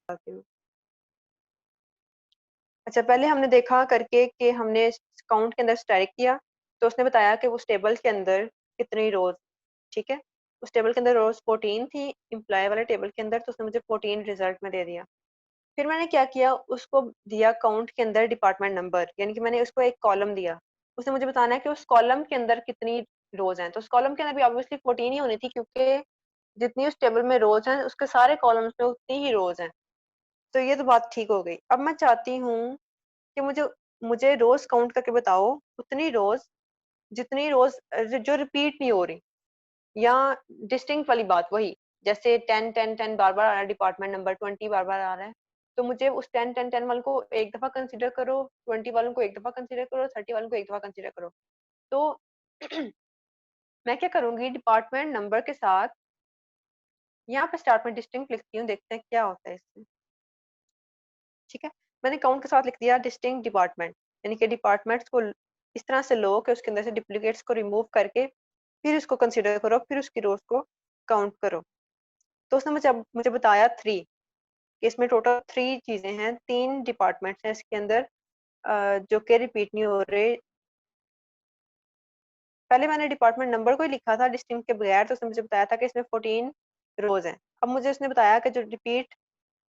बताती हूँ। अच्छा, पहले हमने देखा करके कि हमने काउंट के अंदर स्ट्राइक किया, तो उसने बताया कि उस टेबल के अंदर कितनी रोज, ठीक है, उस टेबल के अंदर रोज 14 थी इम्प्लॉय वाले टेबल के अंदर, तो उसने मुझे 14 रिजल्ट में दे दिया। फिर मैंने क्या किया, उसको दिया काउंट के अंदर डिपार्टमेंट नंबर, यानी कि मैंने उसको एक कॉलम दिया। उसने मुझे बताना है कि उस कॉलम के अंदर कितनी रोज हैं, तो उस कॉलम के अंदर भी ऑब्वियसली 14 ही होनी थी, क्योंकि जितनी उस टेबल में रोज हैं उसके सारे कॉलम्स में उतनी ही रोज हैं। तो ये तो बात ठीक हो गई। अब मैं चाहती हूँ कि मुझे मुझे रोज काउंट करके बताओ उतनी रोज जितनी रोज जो रिपीट नहीं हो रही, या डिस्टिंक्ट वाली बात वही, जैसे 10 10 10 बार बार आ रहा है, डिपार्टमेंट नंबर 20 बार बार आ रहा है, तो मुझे उस 10 10 10 वालों को एक दफा कंसीडर करो, 20 वालों को एक दफा कंसीडर करो, 30 वालों को एक दफा कंसीडर करो। तो मैं क्या करूंगी, डिपार्टमेंट नंबर के साथ यहाँ पे स्टार्ट में डिस्टिंक्ट लिखती हूँ, देखते हैं क्या होता है इससे। ठीक है, मैंने काउंट के साथ लिख दिया डिस्टिंक्ट डिपार्टमेंट, यानी कि डिपार्टमेंट्स को इस तरह से लो कि उसके अंदर से डुप्लीकेट्स को रिमूव करके फिर उसको कंसीडर करो, फिर उसकी रोज को काउंट करो। तो उसने मुझे बताया 3 कि इसमें टोटल 3 चीजें हैं, 3 डिपार्टमेंट्स हैं इसके अंदर जो कि रिपीट नहीं हो रहे। पहले मैंने डिपार्टमेंट नंबर को ही लिखा था डिस्टिंक्ट के बगैर, तो उसने मुझे बताया था कि इसमें 14 रोज हैं। अब मुझे उसने बताया कि जो रिपीट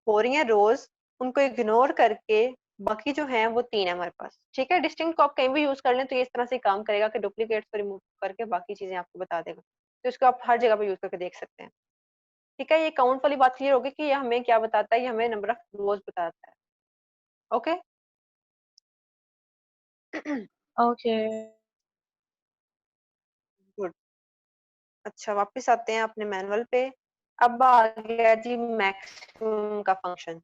हो रही हैं रोज, उनको इग्नोर करके बाकी जो हैं वो 3 है हमारे पास। ठीक है, डिस्टिंक्ट को आप कहीं भी यूज कर लें तो ये इस तरह से काम करेगा कि डुप्लीकेट्स को रिमूव करके बाकी चीजें आपको बता देगा, तो इसको आप हर जगह पे यूज करके देख सकते हैं। ठीक है, ये काउंट वाली बात क्लियर होगी कि ये हमें क्या बताता है, ये हमें नंबर ऑफ रोज बताता है। ओके। ओके। गुड। अच्छा, वापस आते हैं अपने मैनुअल पे। अब आ गया जी मैक्सिमम का फंक्शन।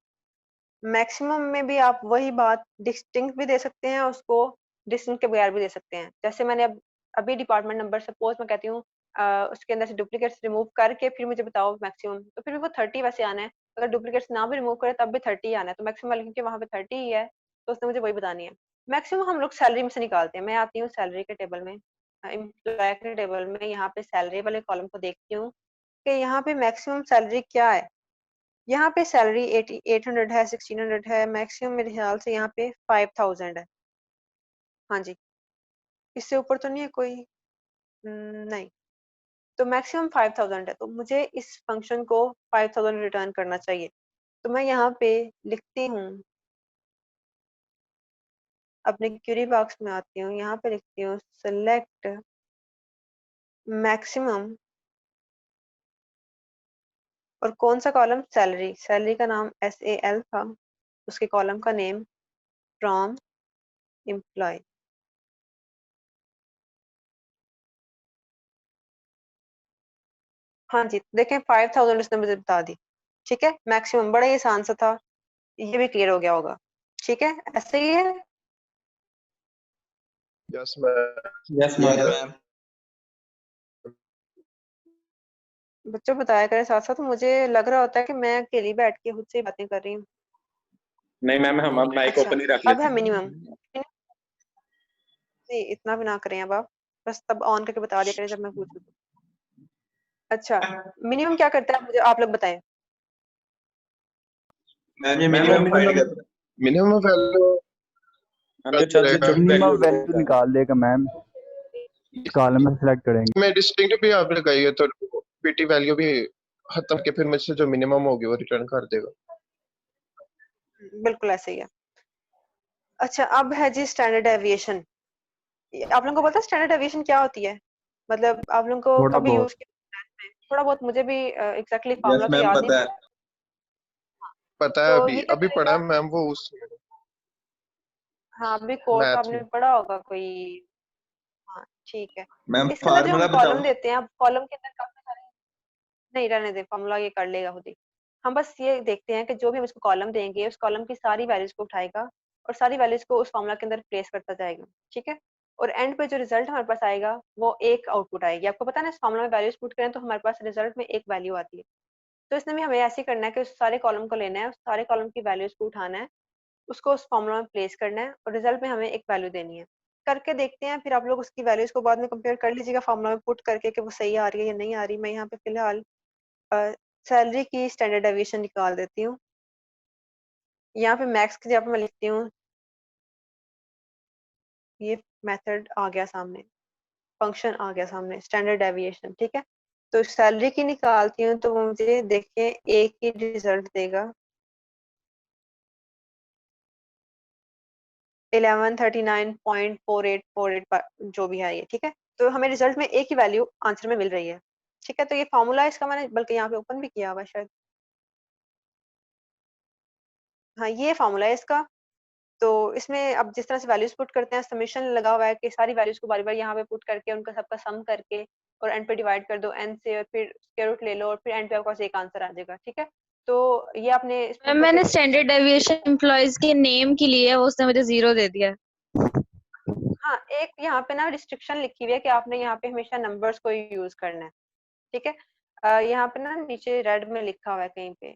मैक्सिमम में भी आप वही बात, डिस्टिंक्ट भी दे सकते हैं उसको, डिस्टिंक्ट के बगैर भी दे सकते हैं। जैसे मैंने अभी डिपार्टमेंट नंबर सपोज मैं कहती हूँ उसके अंदर से डुप्लीकेट्स रिमूव करके फिर मुझे बताओ मैक्सिमम, तो फिर भी वो 30 वैसे आना है। अगर डुप्लीकेट्स ना भी रिमूव करे तब भी 30 आना है, तो मैक्सिमम वाली क्योंकि वहाँ पे 30 ही है, तो उसने मुझे वही बतानी है। मैक्सिमम हम लोग सैलरी में से निकालते हैं। मैं आती हूँ सैलरी के टेबल में, एम्प्लॉय के टेबल में, यहाँ पे सैलरी वाले कॉलम को देखती हूँ कि यहाँ पे मैक्सिमम सैलरी क्या है। यहाँ पे सैलरी 800 है, 1600 है, मैक्सिमम मेरे ख्याल से यहाँ पे 5000 है। हाँ जी, इससे ऊपर तो नहीं है कोई। नहीं, तो मैक्सिमम 5000 है, तो मुझे इस फंक्शन को 5000 रिटर्न करना चाहिए। तो मैं यहाँ पे लिखती हूँ, अपने क्वेरी बॉक्स में आती हूँ, यहाँ पे लिखती हूँ सेलेक्ट मैक्सिमम, और कौन सा कॉलम, सैलरी। सैलरी का नाम SAL था, उसके कॉलम का नेम फ्रॉम एम्प्लॉय। हाँ जी, देखें 5000 उसने मुझे बता दी। ठीक है, मैक्सिमम बड़ा ही आसान सा था, ये भी क्लियर हो गया होगा। ठीक है, ऐसे ही है। Yes ma'am. Yes ma'am. बच्चों बताया करें साथ साथ, मुझे लग रहा होता है कि मैं अकेली बैठ के खुद से ही बातें कर रही हूँ। नहीं मैम, हम अब माइक अच्छा, ओपन ही रख अब लेते है हैं। मिनिमम। नहीं, इतना भी ना करें अब आप, बस तब ऑन करके बता दिया करें जब मैं पूछूं तो। अच्छा, मिनिमम क्या करता है मुझे आप लोग बताएं। मैम ये मैम मिनिमम फाइंड कर रहे हैं। मिनिमम वैल्यू हम जो मिनिमम वैल्यू वैल्यू निकाल देगा मैम, कॉलम में सेलेक्ट करेंगे। में डिस्टिंक्ट भी आपने लगाई है, तो पीटी वैल्यू भी खत्म के फिर मुझसे जो मिनिमम होगी वो रिटर्न कर देगा। बिल्कुल ऐसे ही है। अच्छा, अब है जी स्टैंडर्ड डेविएशन। आप लोगों को पता है स्टैंडर्ड डेविएशन क्या होती है? मतलब आप लोगों को थोड़ा कभी बहुत। यूज किया है? थोड़ा बहुत, मुझे भी एग्जैक्टली यस फार्मूला तो मैम याद नहीं। पता है। पता है, तो अभी ये क्या अभी पढ़ा करेगा, है मैम वो उस हाँ अभी कोड तो मैथ आपने में। पढ़ा होगा कोई। हाँ ठीक है, मैम इसके अंदर जो हम फार्मूला बताओ। कॉलम देते हैं, अब कॉलम के अंदर काफी सारे, नहीं रहने दे, फॉर्मूला ये कर लेगा खुद ही। हम बस ये देखते हैं कि जो भी हम इसको कॉलम देंगे उस कॉलम की सारी वैल्यूज को उठाएगा और सारी वैल्यूज को उस फॉर्मूला के अंदर प्लेस करता जाएगा। ठीक है, और एंड पे जो रिजल्ट हमारे पास आएगा वो एक आउटपुट आएगी। आपको पता है ना, इस फॉर्मूला में वैल्यूज पुट करें तो हमारे पास रिजल्ट में एक वैल्यू आती है। तो इसने भी हमें ऐसे ही करना है कि उस सारे कॉलम को लेना है, उस सारे कॉलम की वैल्यूज को उठाना है, उसको उस फॉर्मूला में प्लेस करना है और रिजल्ट में हमें एक वैल्यू देनी है। करके देखते हैं, फिर आप लोग उसकी वैल्यूज को बाद में कंपेयर कर लीजिएगा फॉर्मूला में पुट करके कि वो सही आ रही है या नहीं आ रही। मैं यहाँ पे फिलहाल सैलरी की स्टैंडर्ड डेविएशन निकाल देती हूँ। यहाँ पे मैक्स की जगह पे मैं लिखती हूँ, ये मेथड आ गया सामने, फंक्शन आ गया सामने, स्टैंडर्ड डेविएशन, ठीक है। तो सैलरी की निकालती हूँ तो वो मुझे देखें एक ही रिजल्ट देगा, 1139.4848 जो भी है ये, ठीक है। तो हमें रिजल्ट में एक ही वैल्यू आंसर में मिल रही है, ठीक है। तो ये फॉर्मूला इसका मैंने बल्कि यहाँ पे ओपन भी किया हुआ शायद, हाँ ये फॉर्मूला है इसका। तो इसमें अब जिस तरह से वैल्यूज पुट करते हैं, समेशन लगा हुआ है कि सारी वैल्यूज को बारी बारी यहाँ पे पुट करके उनका सबका सम करके और एंड पे डिवाइड कर दो n से, और फिर स्क्वायर रूट ले लो और फिर एंड पे आपके पास एक आंसर आ जाएगा, ठीक है। तो ये आपने मैम मैंने स्टैंडर्ड डेविएशन एम्प्लॉयज के नेम के लिए उसने मुझे 0 दे दिया। हाँ, एक यहाँ पे ना रिस्ट्रिक्शन लिखी हुई है कि आपने यहाँ पे हमेशा नंबर्स को यूज करना है, ठीक है। यहाँ पे ना नीचे रेड में लिखा हुआ है कहीं पे,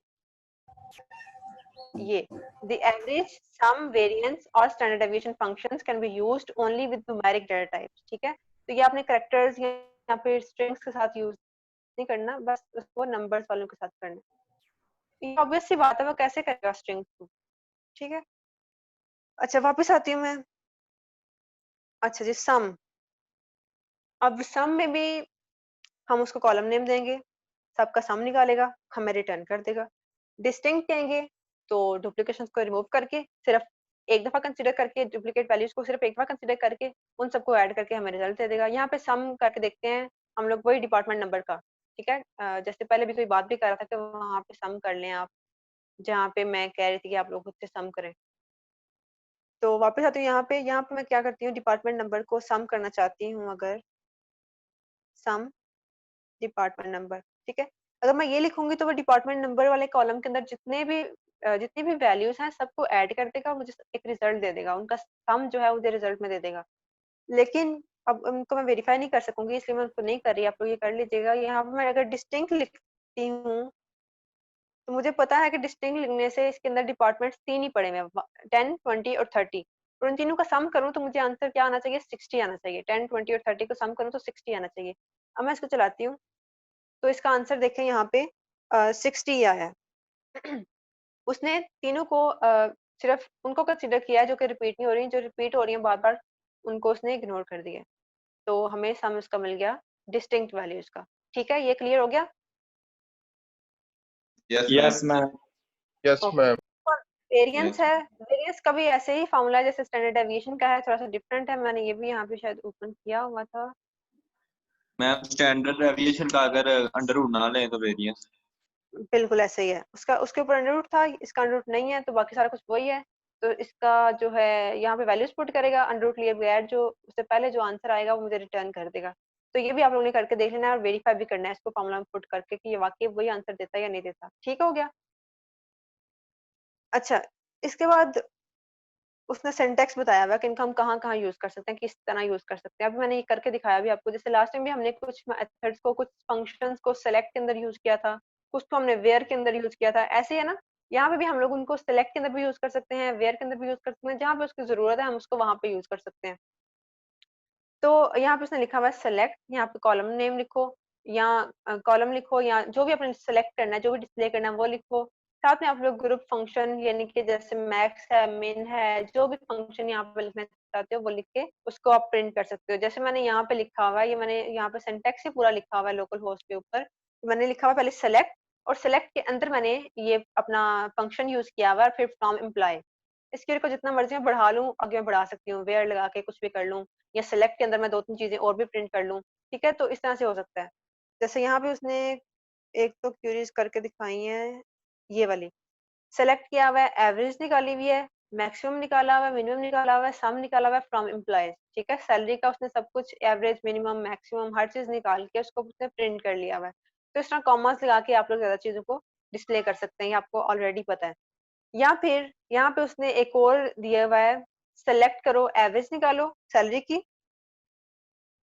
ये the average, sum, variance और standard deviation functions can be used only with numeric data types, ठीक है। तो ये आपने characters या फिर strings के साथ यूज नहीं करना, बस उसको नंबर्स वालों के साथ करना। ये ऑब्वियस सी बात है, वो कैसे करेगा स्ट्रिंग्स को, ठीक है। अच्छा वापस आती हूँ मैं। अच्छा जी, सम, अब सम में भी हम उसको कॉलम नेम देंगे, सबका सम निकालेगा, हमें रिटर्न कर देगा। डिस्टिंक्ट कहेंगे तो डुप्लीकेशन को रिमूव करके सिर्फ एक दफा कंसीडर करके, डुप्लीकेट वैल्यूज को सिर्फ एक दफा कंसीडर करके उन सबको ऐड करके हमें रिजल्ट दे देगा। यहाँ पे सम करके देखते हैं हम लोग, वही डिपार्टमेंट नंबर का, ठीक है। जैसे पहले भी कोई बात भी कर रहा था कि वहाँ पे सम कर लें आप, जहाँ पे मैं कह रही थी कि आप लोग खुद से सम करें। तो वापस आती हूँ यहाँ पे मैं क्या करती हूँ, डिपार्टमेंट नंबर को सम करना चाहती हूँ, अगर सम डिपार्टमेंट नंबर, ठीक है। अगर मैं ये लिखूंगी तो वो डिपार्टमेंट नंबर वाले कॉलम के अंदर जितनी भी वैल्यूज हैं सबको ऐड कर देगा और मुझे एक रिजल्ट दे देगा, उनका सम जो है मुझे रिजल्ट में दे देगा। लेकिन अब उनको मैं वेरीफाई नहीं कर सकूंगी, इसलिए मैं उनको नहीं कर रही, आप लोग ये कर लीजिएगा। यहाँ पे मैं अगर डिस्टिंक्ट लिखती हूँ तो मुझे पता है कि डिस्टिंक्ट लिखने से इसके अंदर डिपार्टमेंट्स 3 ही पड़े हुए, 10, 20 और 30, और उन तीनों का सम करूँ तो मुझे आंसर क्या आना चाहिए, 60 आना चाहिए। 10, 20 और 30 को सम करूँ तो 60 आना चाहिए। अब मैं इसको चलाती हूँ तो इसका आंसर देखें यहाँ पे 60 आया है। उसने तीनों को सिर्फ उनको कंसीडर किया है जो कि रिपीट नहीं हो रही, जो रिपीट हो रही है बार बार उनको उसने इग्नोर कर दिया। तो हमें सम उसका मिल गया डिस्टिंक्ट वैल्यूज का, ठीक है। ये क्लियर हो गया? Yes ma'am. Yes ma'am. Variance है, वेरिएंस का भी ऐसे ही फॉर्मूला जैसे स्टैंडर्ड डेविएशन का है, थोड़ा सा डिफरेंट है। मैंने ये भी यहाँ पे शायद ओपन किया हुआ था। मैम स्टैंडर्ड डेविएशन का अगर अंडर रूट ना लें तो वेरिएंस बिल्कुल ऐसे ही है, उसका उसके ऊपर अंडर रूट था, इसका अंडर रूट नहीं है, तो बाकी सारा कुछ वही है। तो इसका जो है यहाँ पे वैल्यूज पुट करेगा, अंडर रूट लिए बगैर जो उससे पहले जो आंसर आएगा वो मुझे रिटर्न कर देगा। तो ये भी आप लोगों ने करके देख लेना है और वेरीफाई भी करना है इसको फॉर्मूला में पुट करके कि ये वाकई वही आंसर देता है या नहीं देता। ठीक हो गया? अच्छा, इसके बाद उसने सिंटैक्स बताया हुआ कि इनको हम कहाँ कहाँ यूज कर सकते हैं, किस तरह यूज कर सकते हैं। अभी मैंने ये करके दिखाया भी आपको, जैसे लास्ट टाइम भी हमने कुछ मेथड्स को, कुछ फंक्शंस को सेलेक्ट के अंदर यूज किया था, कुछ को हमने वेयर के अंदर यूज किया था, ऐसे है ना। यहाँ पे भी हम लोग उनको सेलेक्ट के अंदर भी यूज कर सकते हैं, वेयर के अंदर भी यूज कर सकते हैं, जहाँ पे उसकी जरूरत है हम उसको वहां पे यूज कर सकते हैं। तो यहाँ पे उसने लिखा हुआ है सेलेक्ट, यहाँ पे कॉलम नेम लिखो या कॉलम लिखो या जो भी आपने सेलेक्ट करना है, जो भी डिस्प्ले करना है वो लिखो। साथ में आप लोग ग्रुप फंक्शन यानी कि जैसे मैक्स है, मिन है, जो भी फंक्शन यहाँ पे लिखना चाहते हो वो लिख के उसको आप प्रिंट कर सकते हो। जैसे मैंने यहाँ पे लिखा हुआ है, ये मैंने यहाँ पे सिंटैक्स ही पूरा लिखा हुआ है लोकल होस्ट के ऊपर। मैंने लिखा हुआ पहले सेलेक्ट, और सेलेक्ट के अंदर मैंने ये अपना फंक्शन यूज किया हुआ है, फिर फ्रॉम एम्प्लॉय। इसके को जितना मर्जी मैं बढ़ा लूँ, आगे मैं बढ़ा सकती हूँ, वेयर लगा के कुछ भी कर लूँ, या सिलेक्ट के अंदर मैं 2-3 चीजें और भी प्रिंट कर लूँ, ठीक है। तो इस तरह से हो सकता है। जैसे यहाँ पे उसने एक तो क्यूरीज करके दिखाई है, ये वाली सेलेक्ट किया हुआ है, एवरेज निकाली हुई है, मैक्सिमम निकाला हुआ है, मिनिमम निकाला हुआ है, सम निकाला हुआ है फ्रॉम एम्प्लॉयज, ठीक है। सैलरी का उसने सब कुछ एवरेज, मिनिमम, मैक्सिमम हर चीज निकाल के उसको उसने प्रिंट कर लिया हुआ है। तो इस तरह कॉमर्स लगा के आप लोग ज्यादा चीजों को डिस्प्ले कर सकते हैं, ये आपको ऑलरेडी पता है। या फिर यहाँ पे उसने एक और दिया हुआ है, सेलेक्ट करो, एवरेज निकालो सैलरी की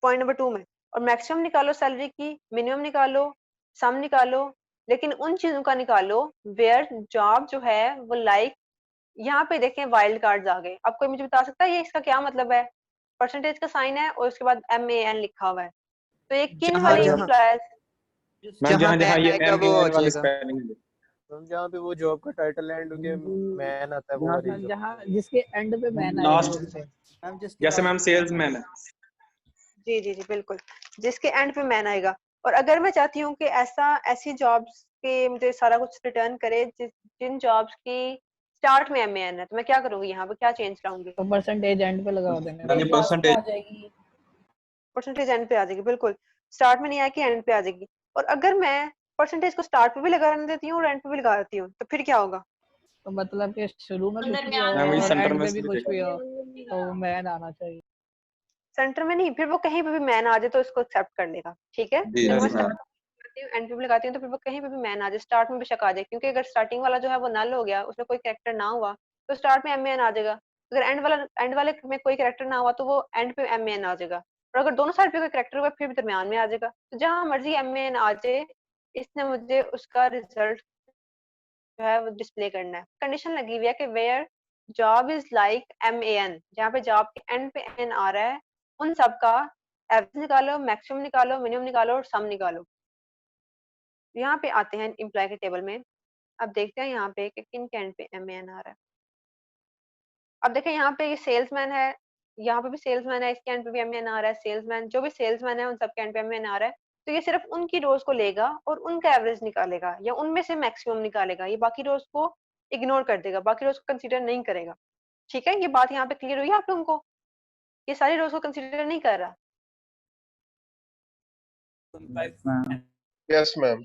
पॉइंट नंबर 2 में, और मैक्सिमम निकालो सैलरी की, मिनिमम निकालो, सम निकालो, लेकिन उन चीजों का निकालो वेयर जॉब जो है वो लाइक, यहाँ पे देखें वाइल्ड कार्ड्स आ गए। अब कोई मुझे बता सकता है ये इसका क्या मतलब है? परसेंटेज का साइन है और उसके बाद MAN लिखा हुआ है, तो ये किन जहाँ वाले जहाँ एम्प्लॉयज? मैम जहाँ जहाँ बैन ये आएगा एम वो ए आ एन वाली जाएगा। स्पेलिंग तो जहाँ पे वो जॉब का टाइटल एंड के मैन आता है वो वाली job। जहाँ जिसके एंड पे मैन लास्ट मैम जिसके जैसे मैम सेल्समैन है। जी जी जी बिल्कुल, जिसके एंड पे मैन आएगा। और अगर मैं चाहती हूँ कि ऐसी जॉब्स के मुझे सारा कुछ रिटर्न करे जिन जॉब्स की स्टार्ट में एमएन है, तो मैं क्या करूंगी? यहाँ पे क्या चेंज लाऊंगी? तो परसेंटेज एंड पे लगा देंगे। यानी परसेंटेज परसेंटेज एंड पे आ जाएगी, बिल्कुल। स्टार्ट में नहीं आएगी, एंड पे आ जाएगी। और अगर मैं परसेंटेज को स्टार्ट पे भी लगाने देती हूँ और एंड पे भी लगा देती हूँ, तो फिर क्या होगा? तो मतलब कि शुरू में कुछ भी हो मैम वही और सेंटर एंड में पे भी से कुछ भी लिखेगा। हो तो मैन आना चाहिए। सेंटर में नहीं, फिर वो कहीं पे भी मैन आ जाए तो इसको एक्सेप्ट कर लेगा, ठीक है। जी अगर मैं जी स्टार्ट मैम। लगाती हूँ, एंड पे भी लगाती हूँ, तो फिर वो कहीं पे भी मैन आ जाए, स्टार्ट में बेशक आ जाए, क्योंकि अगर स्टार्टिंग वाला जो है वो नल हो गया, उसमें कोई कैरेक्टर ना हुआ, तो स्टार्ट में एमएन आ जाएगा। अगर एंड वाले में कोई कैरेक्टर ना हुआ, तो वो एंड पे एमएन आ जाएगा। और अगर दोनों साइड पे कोई कैरेक्टर हुआ, फिर भी दरमियान में आ जाएगा। तो जहां मर्जी एमएन आ जाए, इसने मुझे उसका रिजल्ट जो है वो डिस्प्ले करना है। कंडीशन लगी हुई है कि where job is like MN, जहाँ पे जॉब के एंड पे एन आ रहा है, उन सब का एवरेज निकालो, मैक्सिमम निकालो, मिनिमम निकालो और सम निकालो। यहाँ पे आते हैं एम्प्लॉय के टेबल में। अब देखते हैं यहाँ पे कि किन के एंड पे एमएन आ रहा है। अब देखें यहाँ पे ये सेल्समैन है, यहाँ पे भी सेल्समैन है, इसके एंड पे भी एमएन आ रहा है। सेल्समैन, जो भी सेल्समैन है उन सब के एंड पे एमएन आ रहा है। तो ये सिर्फ उनकी रोज को लेगा और उनका एवरेज निकालेगा या उनमें से मैक्सिमम निकालेगा। ये बाकी रोज को इग्नोर कर देगा, बाकी रोज को कंसीडर नहीं करेगा। ठीक है, ये बात यहाँ पे क्लियर हुई आप लोगों को? ये सारी रोज को कंसीडर नहीं कर रहा। Yes ma'am.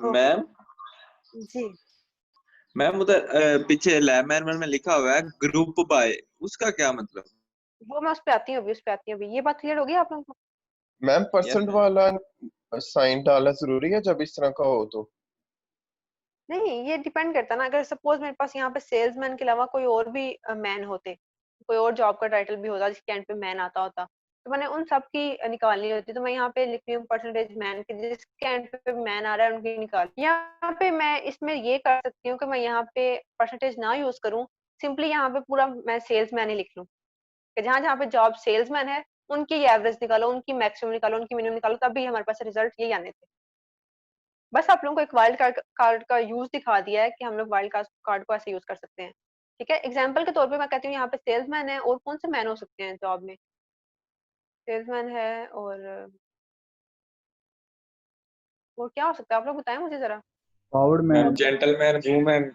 मैम जी, मैम उधर पीछे लैमन में लिखा हुआ है ग्रुप बाय, उसका क्या मतलब? वो मैं उस पे आती हूँ अभी, उस पे आती हूँ अभी। ये बात क्लियर होगी आप लोगों को? Ma'am percent ma'am. वाला साइन डालना जरूरी है जब इस तरह का हो तो? नहीं, ये डिपेंड करता है ना। अगर सपोज मेरे पास यहाँ पे सेल्समैन के अलावा कोई और भी मैन होते, कोई और जॉब का टाइटल भी होता जिसके एंड पे मैन आता होता, तो मैंने उन सब की निकालनी होती। तो मैं यहाँ पे लिख रही हूँ परसेंटेज मैन के, जिसके एंड पे मैन आ रहा है उनकी निकाल। यहाँ पे मैं इसमें ये कर सकती हूँ कि मैं यहाँ पे परसेंटेज ना यूज करूँ, सिंपली यहाँ पे पूरा मैं सेल्समैन ही लिख लूँ कि जहाँ जहाँ पे जॉब सेल्समैन है उनकी एवरेज निकालो, उनकी मैक्सिमम निकालो, उनकी मिनिमम निकालो, तभी हमारे पास रिजल्ट यही आने थे। बस आप लोगों को एक वाइल्ड कार्ड का यूज दिखा दिया है कि हम लोग वाइल्ड कार्ड को ऐसे यूज कर सकते हैं। ठीक है, एग्जांपल के तौर पे मैं कहती हूँ यहाँ पे सेल्समैन है, और कौन से मैन हो सकते हैं जॉब में? सेल्समैन है और क्या हो सकता है? आप लोग बताएं मुझे जरा। Forward ma'am man. Gentleman, women.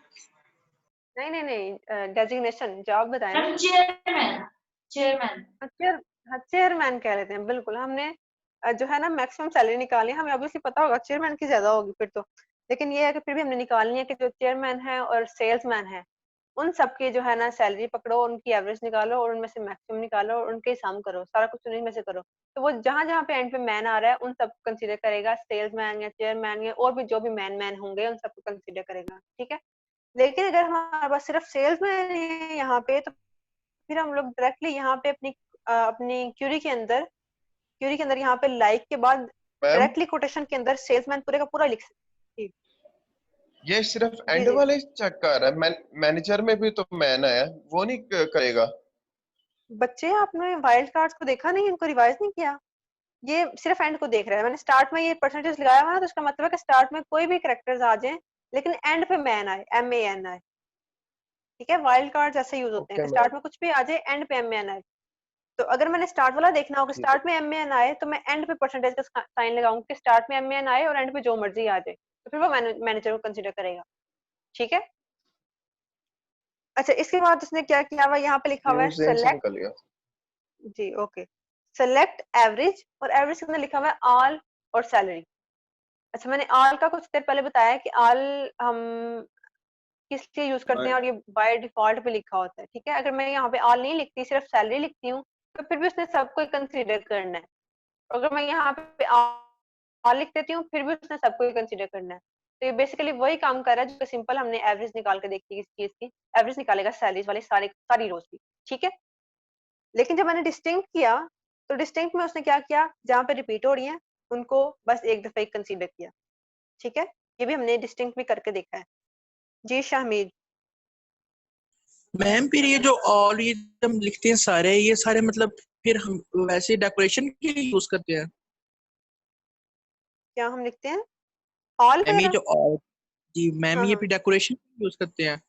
नहीं नहीं नहीं, डेजिग्नेशन जॉब बताएं ना। चेयरमैन चेयरमैन चेयरमैन कह लेते हैं, बिल्कुल। हमने जो है ना मैक्सिमम सैलरी निकालनी है, हमें ऑब्वियसली पता होगा चेयरमैन की ज्यादा होगी फिर तो, लेकिन ये है कि फिर भी हमने निकालनी है कि जो चेयरमैन है और सेल्समैन है उन सबकी जो है ना सैलरी पकड़ो, उनकी एवरेज निकालो और उनमें से मैक्सिमम निकालो और उनके सम करो, सारा कुछ उन्हीं में से करो। तो वो जहां जहां पे एंड पे मैन आ रहा है उन सबको कंसीडर करेगा, सेल्समैन या चेयरमैन या और भी जो भी मैन होंगे उन सबको कंसीडर करेगा। ठीक है, लेकिन अगर हमारे पास सिर्फ सेल्समैन है यहाँ पे, तो फिर हम लोग डायरेक्टली यहाँ पे अपनी क्यूरी के अंदर यहाँ पे लाइक के बाद मैम डायरेक्टली कोटेशन के अंदर सेल्समैन पूरे का पूरा लिख सकते हैं। ये सिर्फ जी एंड जी, वाले चेक कर रहा है, मैनेजर में भी तो मैन आया, वो नहीं करेगा? बच्चे आपने वाइल्ड कार्ड्स को देखा नहीं, इनको रिवाइज नहीं किया? ये सिर्फ एंड को देख रहा है। मैंने स्टार्ट में ये परसेंटेज लगाया हुआ है, तो इसका मतलब है कि स्टार्ट में कोई भी कैरेक्टर्स आ जाए लेकिन एंड पे मैन आए, MAN आए। ठीक है, वाइल्ड कार्ड्स ऐसे यूज होते हैं ओके कि स्टार्ट मैम। में कुछ भी आ जाए, एंड पे MAN आए। तो अगर मैंने स्टार्ट वाला देखना हो कि ठीक है। स्टार्ट में MAN आए, तो मैं एंड पे परसेंटेज का साइन लगाऊंगी कि स्टार्ट में MAN आए और एंड पे जो मर्जी आ जाए, तो फिर वो मैनेजर को कंसीडर करेगा। ठीक है, अच्छा इसके बाद उसने क्या किया हुआ, यहाँ पे लिखा हुआ है जेन से सेलेक्ट। निकल गया। जी ओके, सेलेक्ट एवरेज, और एवरेज के अंदर लिखा हुआ है ऑल और सैलरी। अच्छा, मैंने ऑल का कुछ देर पहले बताया कि ऑल हम किस लिए यूज करते हैं और ये बाय डिफॉल्ट पे लिखा होता है। ठीक है, अगर मैं यहाँ पे ऑल नहीं लिखती, सिर्फ सैलरी लिखती हूँ, तो फिर भी उसने सबको कंसीडर करना है। अगर मैं यहाँ पे ऑल लिख देती हूँ, फिर भी उसने सबको कंसीडर करना है। तो ये बेसिकली वही काम कर रहा है जो सिंपल हमने एवरेज निकाल के देखी, इस चीज की एवरेज निकालेगा सैलरीज वाले सारी रोज की। ठीक है, लेकिन जब मैंने डिस्टिंक्ट किया, तो डिस्टिंक्ट में उसने क्या किया, जहाँ पे रिपीट हो रही है उनको बस एक दफा ही कंसीडर किया। ठीक है, ये भी हमने डिस्टिंक्ट भी करके देखा है। जी शाहमीद। मैम फिर ये जो ऑल ये हम लिखते हैं सारे, ये सारे मतलब फिर हम वैसे डेकोरेशन के लिए यूज करते हैं? क्या हम लिखते हैं ऑल मैम ये वगैरह? जो ऑल, जी मैम हाँ ये हाँ फिर डेकोरेशन यूज करते हैं।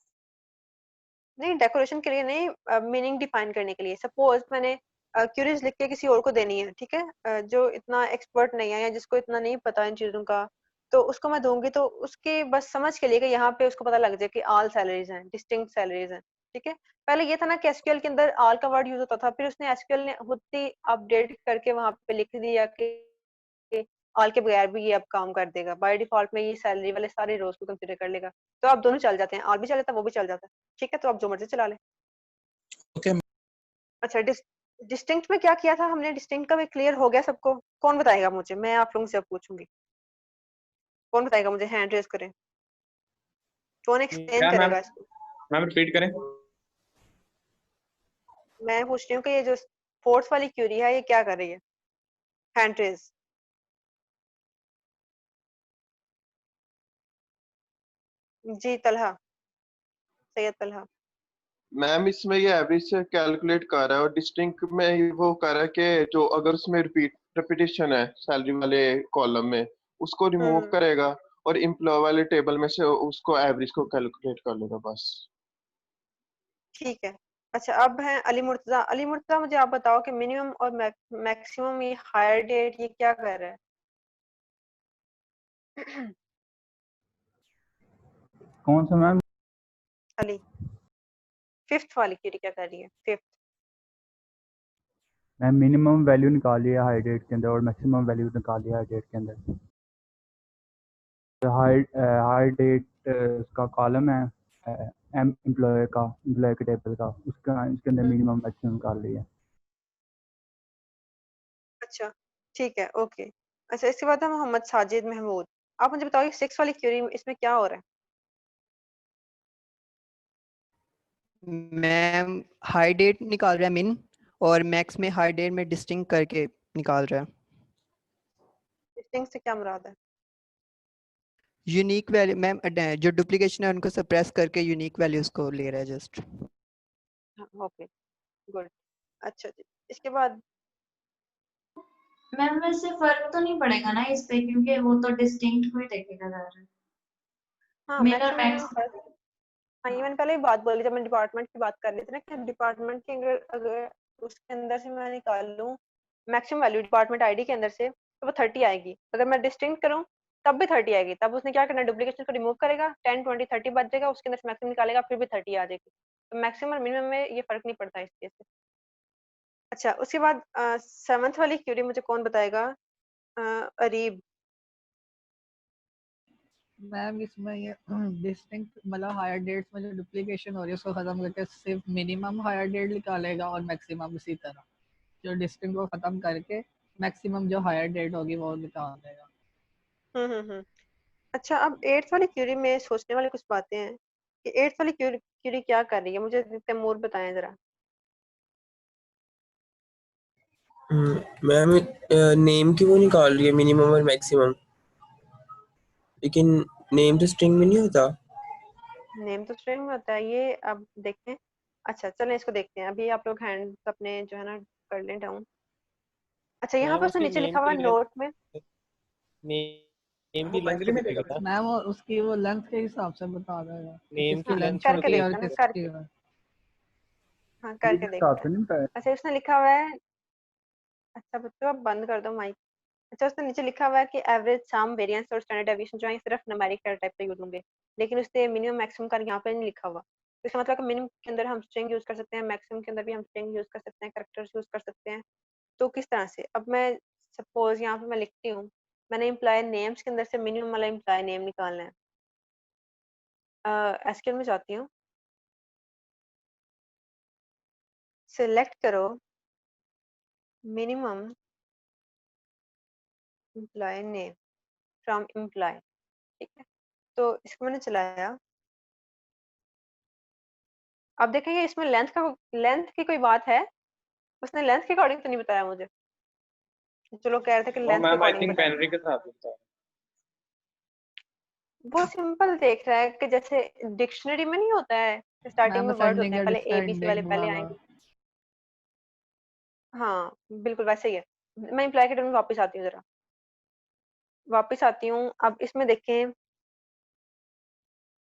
नहीं, डेकोरेशन के लिए नहीं, मीनिंग डिफाइन करने के लिए। सपोज मैंने क्यूरीज लिख के किसी और को देनी है, ठीक है, जो इतना एक्सपर्ट नहीं है या जिसको इतना नहीं पता इन चीजों का, तो उसको मैं दूंगी तो उसके बस समझ के लिए कि यहाँ पे उसको पता लग जाए कि ऑल सैलरीज हैं, डिस्टिंक्ट सैलरीज हैं, ठीक है। पहले ये था ना कि एसक्यूएल के अंदर ऑल का वर्ड यूज होता था, फिर उसने एसक्यूएल ने खुद ही अपडेट करके वहां पे लिख दिया कि ऑल के बगैर भी ये अब काम कर देगा, बाय डिफॉल्ट में ये सैलरी वाले सारे रोज को कंसिडर कर लेगा। तो आप दोनों चल जाते हैं, ऑल भी चल जाता है, वो भी चल जाता है, ठीक है, तो आप जो मर्जी चला लें। ओके अच्छा, डिस्टिंक्ट में क्या किया था हमने? डिस्टिंक्ट का भी क्लियर हो गया सबको? कौन बताएगा मुझे? मैं आप लोगों से अब पूछूंगी, कौन बताएगा मुझे? हैंड रेज करें, कौन एक्सप्लेन क्या मैम? करेगा इसको? मैम रिपीट करें। मैं पूछ रही हूँ कि ये जो फोर्थ वाली क्यूरी है ये क्या कर रही है? Hand raise. जी तलहा, सैयद तलहा। मैम इसमें ये एवरेज से कैलकुलेट कर रहा है और डिस्टिंक्ट में ही वो कर रहा है कि जो अगर उसमें रिपीटिशन है सैलरी वाले कॉलम में उसको रिमूव हम्म, करेगा और एम्प्लॉय वाले टेबल में से उसको एवरेज को कैलकुलेट कर लेगा बस। ठीक है। अच्छा, अब है अली मुर्तजा। अली मुर्तजा, मुझे आप बताओ कि मिनिमम और मैक्सिमम ये हायर डेट ये क्या कर रहा है? कौन सा मैम? अली, फिफ्थ वाली क्यूरी क्या कर रही है? फिफ्थ। मैम मिनिमम वैल्यू निकाली है हाई डेट के अंदर और मैक्सिमम वैल्यू निकाली है हाई डेट के अंदर। हाई डेट उसका कॉलम है एम एम्प्लॉय के टेबल का, उसका इसके अंदर मिनिमम मैक्सिमम निकाल लिया है। अच्छा, ठीक है, ओके। अच्छा, इसके बाद है मोहम्मद साजिद महमूद। आप मुझे बताओ सिक्स वाली क्यूरी इसमें क्या हो रहा है? मैम हाई डेट निकाल रहा है मिन, और मैक्स में हाई डेट में डिस्टिंक्ट करके निकाल रहा है। डिस्टिंक्ट से क्या मुराद है? यूनिक वैल्यू मैम, जो डुप्लीकेशन है उनको सप्रेस करके यूनिक वैल्यूज को ले रहा है जस्ट। हाँ, ओके, गुड। अच्छा जी, इसके बाद मैम वैसे फर्क तो नहीं पड़ेगा ना इस पे, क्योंकि वो तो डिस्टिंक्ट को ही देखेगा जा रहा है। हाँ, मिन और मैक्सिमम मैक्स। मिनिमम फर्क। हाँ, ये मैंने पहले ही बात बोली जब मैं डिपार्टमेंट की बात कर रही थी ना, कि डिपार्टमेंट के अगर अगर उसके अंदर से मैं निकाल लूँ मैक्सिमम वैल्यू डिपार्टमेंट आईडी के अंदर से, तो वो 30 आएगी। अगर मैं डिस्टिंक्ट करूँ तब भी 30 आएगी। तब उसने क्या करना, डुप्लीकेशन को रिमूव करेगा, 10 20 30 बच जाएगा, उसके अंदर से मैक्सिमम निकालेगा, फिर भी 30 आ जाएगी। तो मैक्सिमम और मिनिमम में ये फर्क नहीं पड़ता इस केस से। अच्छा, उसके बाद सेवंथ वाली क्यूरी मुझे कौन बताएगा? अरीब। मैम इसमें ये डिस्टिंक्ट मतलब हायर डेट्स में जो डुप्लीकेशन हो रही है उसको खत्म करके सिर्फ मिनिमम हायर डेट निकालेगा और मैक्सिमम उसी तरह जो डिस्टिंक्ट को खत्म करके मैक्सिमम जो हायर डेट होगी वो निकाल देगा। हम्म। अच्छा, अब एट्थ वाली क्यूरी में सोचने वाली कुछ बातें हैं कि एट्थ वाली क्यूरी क्या कर रही है, मुझे तैमूर बताएं जरा। मैम नेम की वो निकाल रही है मिनिमम और मैक्सिमम, लेकिन नेम तो स्ट्रिंग में नहीं होता। नेम तो स्ट्रिंग में होता है ये, अब देखते हैं। अच्छा, चलें इसको देखते हैं। अभी आप लोग हैंड अपने जो है ना कर लें डाउन। अच्छा, यहाँ मैम पर उसने उसकी नीचे नेम लिखा हुआ की है लेंथ, नोट में। नेम वो की लेंथ बाइनरी को में कितना देगा करता है? मैम वो उसकी वो लेंथ के हिसाब से बता देगा कि नेम किसकी की लेंथ लेंथ को करके छोटी है और देखता है, किसकी करके। है। हाँ, ये करके हिसाब देखता है। से नहीं बताया। अच्छा, उसने लिखा हुआ है। अच्छा बच्चों, आप बंद कर दो माइक। अच्छा, उसने नीचे लिखा हुआ है कि एवरेज, सम, वेरिएंस और स्टैंडर्ड डेविएशन जो है सिर्फ न्यूमेरिक डाटा टाइप पे यूज होंगे, लेकिन उससे मिनिमम मैक्सिमम का यहाँ पे नहीं लिखा हुआ। तो इसका मतलब मिनिमम के अंदर हम स्ट्रिंग यूज कर सकते हैं, मैक्सिमम के अंदर भी हम स्ट्रिंग यूज कर सकते हैं, कैरेक्टर्स यूज कर सकते हैं। तो किस तरह से? अब मैं सपोज यहाँ पे मैं लिखती हूँ, मैंने इम्प्लॉय नेम्स के अंदर से मिनिमम वाला इम्प्लॉय नेम निकालना है। एसक्यूएल में जाती हूँ, सिलेक्ट करो minimum employ name from employ, ठीक है। तो इसको मैंने चलाया। अब देखेंगे इसमें लेंथ की कोई बात है? उसने लेंथ के अकॉर्डिंग तो नहीं बताया मुझे। जो लोग कह रहे थे कि वो लेंथ के मैम आई अकॉर्डिंग थिंक बताया, बाइनरी के साथ होता है। वो सिंपल देख रहा है कि जैसे डिक्शनरी में नहीं होता है, स्टार्टिंग मैम में वर्ड होते असेंडिंग हैं, या पहले ए बी सी वाले डिसेंडिंग पहले वाला। आएंगे। हाँ, बिल्कुल वैसे ही है। मैं इम्प्लॉय के टर्म में वापस आती हूँ जरा, वापस आती हूँ। अब इसमें देखें,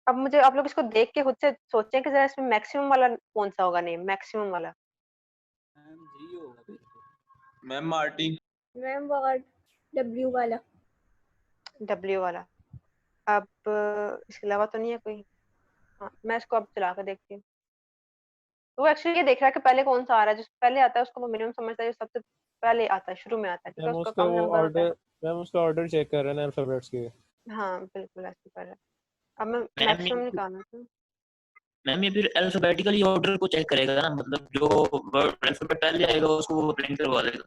अब मुझे आप लोग इसको देख के खुद से सोचें कि जरा इसमें मैक्सिमम वाला कौन सा होगा नेम, मैक्सिमम वाला। Ma'am Martin. Ma'am word W वाला। डब्ल्यू वाला। अब इसके अलावा तो नहीं है कोई। हाँ, मैं इसको अब चला कर देखती हूँ। तो वो एक्चुअली ये देख रहा है कि पहले कौन सा आ रहा है, जो पहले आता है उसको वो मिनिमम समझता है, जो सबसे पहले आता है, शुरू में आता है, ठीक है, मैम उसका उसका कम वो नंबर होता है। ऑर्डर, मैम उसका ऑर्डर चेक कर रहे हैं अल्फाबेट्स के। हाँ बिल्कुल ऐसे कर रहा है। अब मैं मैम मैक्सिमम ये निकालना था। मैम ये फिर अल्फाबेटिकली ऑर्डर को चेक करेगा ना, मतलब जो वर्ड अल्फाबेट पहले आएगा उसको वो प्रिंट करवा देगा।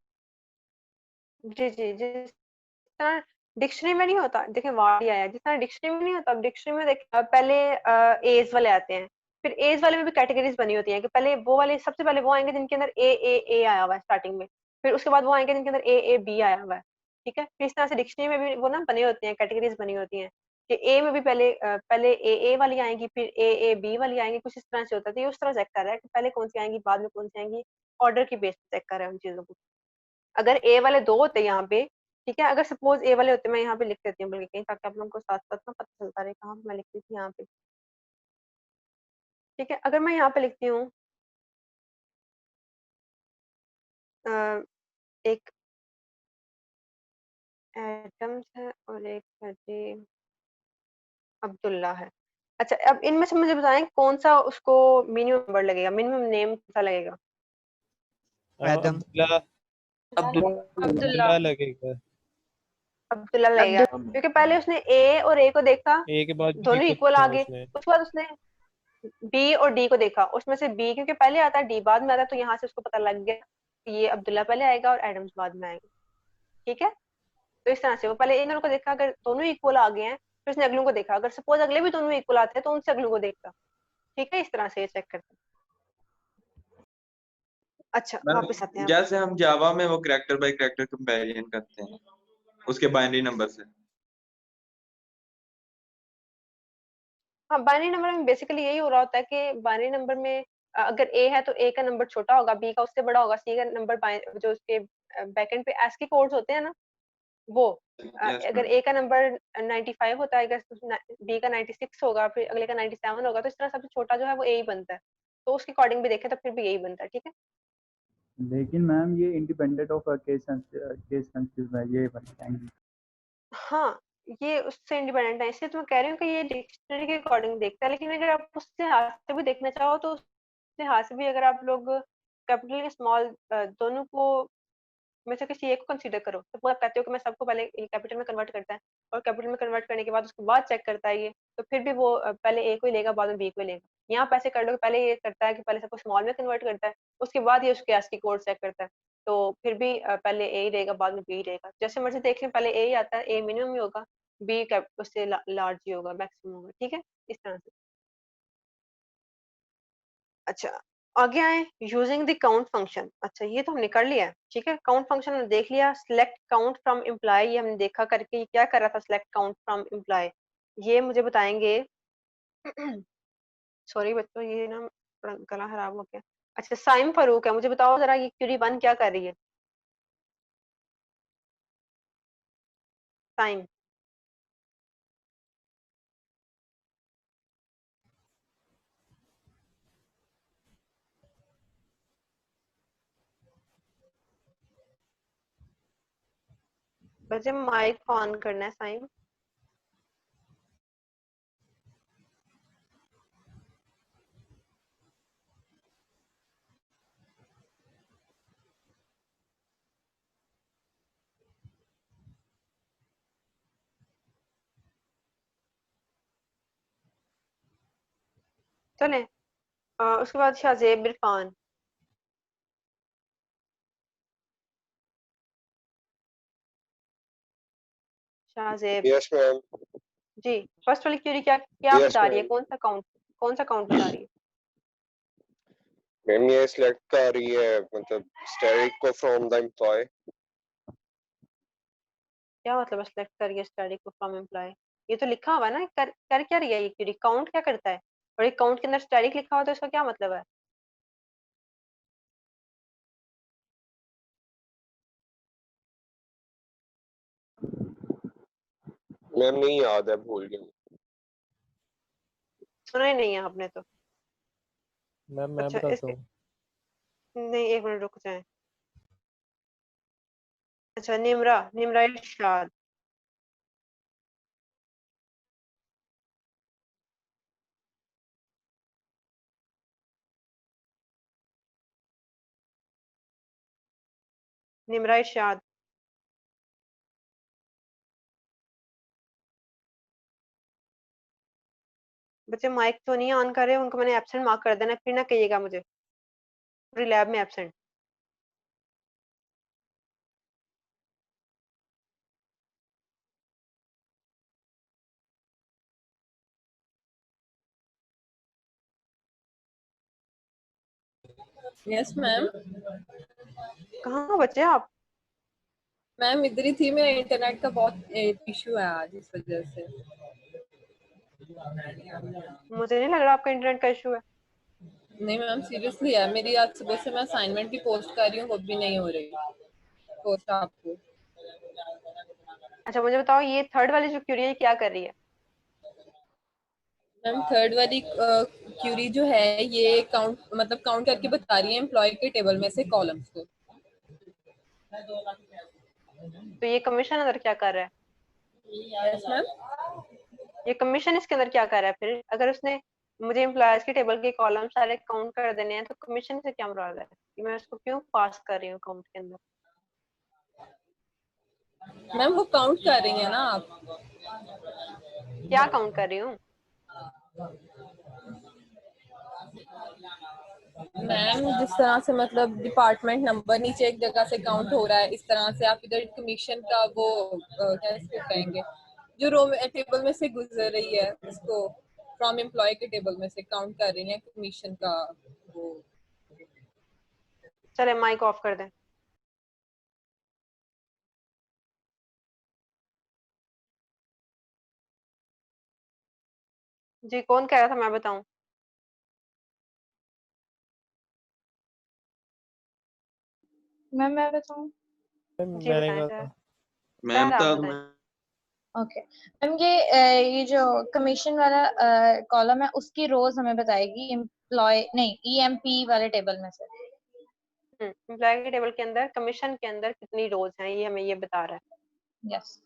जी जी, जिस तरह डिक्शनरी में नहीं होता, देखिए वर्ड ही आया, जिस तरह डिक्शनरी में नहीं होता, डिक्शनरी में पहले एज वाले आते हैं, फिर एज वाले में भी कैटेगरीज बनी होती हैं कि पहले वो वाले, सबसे पहले वो आएंगे जिनके अंदर ए आया हुआ है स्टार्टिंग में, फिर उसके बाद वो आएंगे जिनके अंदर ए बी आया हुआ है, ठीक है। फिर इस तरह से डिक्शनरी में भी वो ना बने होते हैं, कैटेगरीज बनी होती हैं कि ए में भी पहले ए वाली आएंगी, फिर ए बी वाली आएंगी, कुछ इस तरह से होता है। तो ये उस तरह चेक कर रहा है कि पहले कौन सी आएंगी, बाद में कौन सी आएंगी, ऑर्डर की बेस पे चेक कर रहा है उन चीजों को। अगर ए वाले दो होते यहाँ पे, ठीक है, अगर सपोज ए वाले होते, मैं यहाँ पे लिख देती हूँ बल्कि कहीं, ताकि आप लोगों को साथ साथ ना पता चलता रहे कहाँ पे मैं लिखती थी, यहाँ पे, ठीक है। अगर मैं यहाँ पे लिखती हूँ एक एडम्स है और एक है जी अब्दुल्ला है। अच्छा, अब इनमें से मुझे बताएं कौन सा उसको मिनिमम नंबर लगेगा, मिनिमम नेम कौन सा लगेगा। एडम। अब्दुल्ला। अब्दुल्ला। अब्दुल्ला लगेगा। अब्दुल्ला लगेगा, अब्दुल क्योंकि पहले उसने ए और ए को देखा, ए के बाद बी दोनों को इक्वल आ देखा गए, उसने। उसके बाद उसने बी और डी को देखा, उसमें से बी क्योंकि पहले आता है, डी बाद में आता है, तो यहाँ से उसको पता लग गया कि ये अब्दुल्ला पहले आएगा और एडम्स बाद में आएगा, ठीक है। तो इस तरह से वो पहले इन दोनों को देखा, अगर दोनों इक्वल आ गए हैं फिर उसने अगलों को देखा, अगर सपोज अगले भी दोनों इक्वल आते हैं तो उनसे अगलों को देखता, ठीक है। इस तरह से ये चेक करते हैं। अच्छा मैम वापस आते हैं अब। जैसे हम जावा में वो कैरेक्टर बाय कैरेक्टर कंपैरिजन करते हैं उसके बाइनरी नंबर से। हाँ, बाइनरी नंबर में बेसिकली यही हो रहा होता है कि बाइनरी नंबर में अगर ए है तो ए का नंबर छोटा होगा, बी का उससे बड़ा होगा, सी का नंबर जो उसके बैकएंड पे ASCII कोड्स होते हैं ना, वो यस अगर मैम। ए का नंबर 95 होता है, अगर बी का 96 होगा, फिर अगले का 97 होगा, तो इस तरह सबसे छोटा जो है वो ए ही बनता है। तो उसके अकॉर्डिंग भी देखें तो फिर भी यही बनता है, ठीक है। लेकिन मैम ये इंडिपेंडेंट ऑफ केस सेंसिटिव है, ये बताएंगे। हाँ, ये उससे इंडिपेंडेंट है, इसलिए तो मैं कह रही हूँ कि ये डिक्शनरी के अकॉर्डिंग देखता है, लेकिन अगर आप उस लिहाज से भी देखना चाहो तो उस लिहाज से भी अगर आप लोग कैपिटल या स्मॉल दोनों को में से किसी एक को कंसीडर करो, तो आप कहते हो कि मैं सबको पहले कैपिटल में कन्वर्ट करता है और कैपिटल में कन्वर्ट करने के बाद उसके बाद चेक करता है ये, तो फिर भी वो पहले ए को ही लेगा, बाद में बी को ही लेगा। यहाँ आप ऐसे कर लो कि पहले ये करता है कि पहले सबको स्मॉल में कन्वर्ट करता है, उसके बाद ये उसके ASCII कोड चेक करता है, तो फिर भी पहले ए ही रहेगा, बाद में बी रहेगा। जैसे मर्जी देख लें, पहले ए ही आता है, ए मिनिमम ही होगा, बी उससे लार्ज ही होगा, मैक्सिमम होगा, ठीक है, इस तरह से। अच्छा, आगे आए यूजिंग द काउंट फंक्शन। अच्छा, ये तो हमने कर लिया है, ठीक है। काउंट फंक्शन हमने देख लिया। सिलेक्ट काउंट फ्रॉम एम्प्लॉय, ये हमने देखा करके ये क्या कर रहा था, सिलेक्ट काउंट फ्रॉम एम्प्लॉय। ये मुझे बताएंगे सॉरी बच्चों, ये ना थोड़ा गला खराब हो गया। अच्छा, साइम फारूक है, मुझे बताओ जरा ये क्यूरी 1 क्या कर रही है। साइम। बच्चे माइक ऑन करना है, साइम। चले उसके बाद शाहजेब इरफान। Shahzeb yes ma'am. जी, फर्स्ट वाली क्यूरी क्या क्या यस बता रही है, मैम। कौन सा काउंट बता रही है। मैम ये सिलेक्ट कर रही है मतलब स्टैटिक को फ्रॉम द एम्प्लॉय। क्या मतलब सिलेक्ट करिए स्टैटिक को फ्रॉम एम्प्लॉय, ये तो लिखा हुआ है ना, कर क्या रही है ये क्वेरी, काउंट क्या करता है, और एक काउंट के अंदर स्टैटिक लिखा हुआ तो इसका क्या मतलब है। मैम नहीं याद है, भूल गया। सुना ही नहीं है आपने तो। मैम मैं अच्छा बताता इसके हूँ। नहीं, एक मिनट रुक जाए। अच्छा निम्रा इरशाद। निम्रा इरशाद। बच्चे माइक तो नहीं ऑन कर रहे, उनको मैंने एब्सेंट मार्क कर देना, फिर ना कहिएगा मुझे पूरी लैब में एब्सेंट। Yes ma'am. कहाँ हो बच्चे आप? मैम इधर ही थी, मेरा इंटरनेट का बहुत इशू है आज इस वजह से। मुझे नहीं लग रहा आपका इंटरनेट का इशू है। नहीं मैम सीरियसली है, मेरी आज सुबह से मैं असाइनमेंट की पोस्ट कर रही हूँ, वो भी नहीं हो रही पोस्ट आपको। अच्छा मुझे बताओ, ये थर्ड वाली जो क्यूरी है क्या कर रही है? मैम थर्ड वाली क्यूरी जो है ये काउंट करके बता रही है एम्प्लॉय के टेबल में से कॉलम्स को। तो ये कमीशन अंदर क्या कर रहा है? Yes ma'am. ये कमीशन इसके अंदर क्या कर रहा है फिर? अगर उसने मुझे एम्प्लॉयज के टेबल के कॉलम सारे काउंट कर देने हैं तो कमीशन से क्या मुराद है कि मैं उसको क्यों पास कर रही हूँ काउंट के अंदर? मैम वो काउंट कर रही है ना आप। क्या काउंट कर रही हूँ? मैम जिस तरह से मतलब डिपार्टमेंट नंबर नीचे एक जगह से काउंट हो रहा है, इस तरह से आप इधर कमीशन का वो क्या इसको कहेंगे, जो रो टेबल में से गुजर रही है उसको फ्रॉम एम्प्लॉय के टेबल में से काउंट कर रही है कमीशन का वो। चले माइक ऑफ कर दें। जी कौन कह रहा था मैं बताऊं? मैं बताऊं? जी मैंने बताएं कहा सर। था। मैम आप तो बताएं। ओके मैम, ये जो कमीशन वाला कॉलम है उसकी रोज हमें बताएगी एम्प्लॉय नहीं ईएमपी वाले टेबल में से। एम्प्लॉय के टेबल के अंदर कमीशन के अंदर कितनी रोज हैं ये हमें ये बता रहा है। यस